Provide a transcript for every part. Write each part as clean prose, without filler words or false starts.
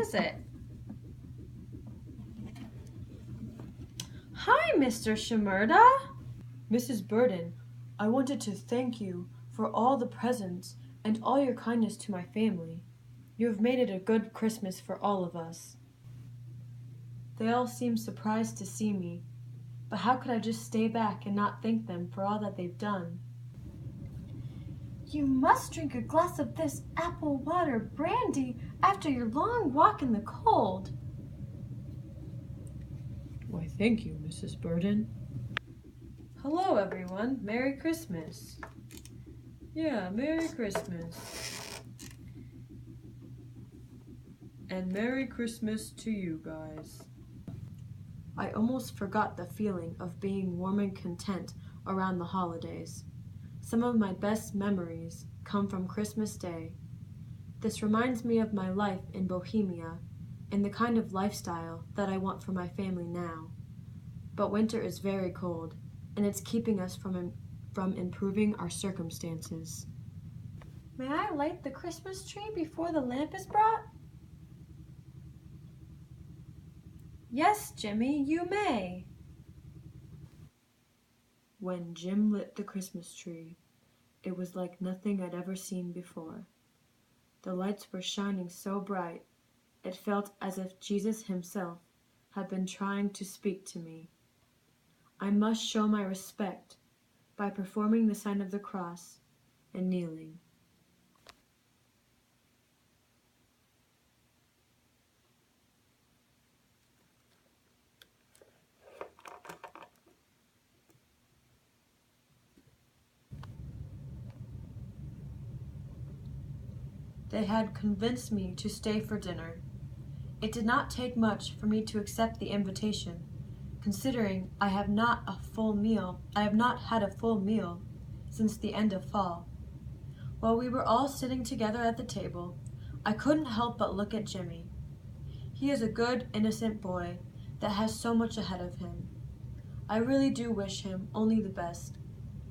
is it? Hi, Mr. Shimerda. Mrs. Burden, I wanted to thank you for all the presents and all your kindness to my family. You have made it a good Christmas for all of us. They all seemed surprised to see me, but how could I just stay back and not thank them for all that they've done? You must drink a glass of this apple water brandy after your long walk in the cold. Why, thank you, Mrs. Burden. Hello, everyone. Merry Christmas. Yeah, Merry Christmas. And Merry Christmas to you guys. I almost forgot the feeling of being warm and content around the holidays. Some of my best memories come from Christmas Day. This reminds me of my life in Bohemia and the kind of lifestyle that I want for my family now. But winter is very cold, and it's keeping us from improving our circumstances. May I light the Christmas tree before the lamp is brought? Yes, Jimmy, you may. When Jim lit the Christmas tree, it was like nothing I'd ever seen before. The lights were shining so bright, it felt as if Jesus himself had been trying to speak to me. I must show my respect by performing the sign of the cross and kneeling. They had convinced me to stay for dinner. It did not take much for me to accept the invitation, considering I have not had a full meal since the end of fall. While we were all sitting together at the table, I couldn't help but look at Jimmy. He is a good, innocent boy that has so much ahead of him. I really do wish him only the best,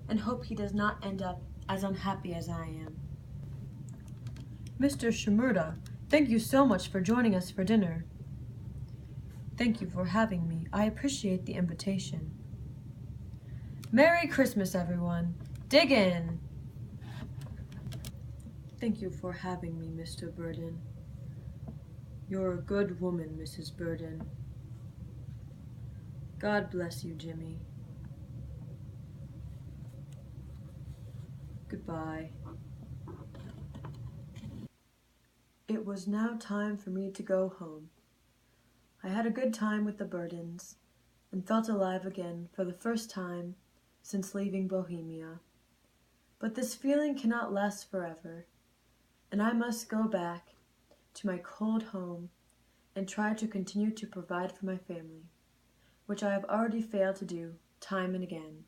and hope he does not end up as unhappy as I am. Mr. Shimerda, thank you so much for joining us for dinner. Thank you for having me. I appreciate the invitation. Merry Christmas, everyone. Dig in. Thank you for having me, Mr. Burden. You're a good woman, Mrs. Burden. God bless you, Jimmy. Goodbye. It was now time for me to go home. I had a good time with the Burdens and felt alive again for the first time since leaving Bohemia. But this feeling cannot last forever, and I must go back to my cold home and try to continue to provide for my family, which I have already failed to do time and again.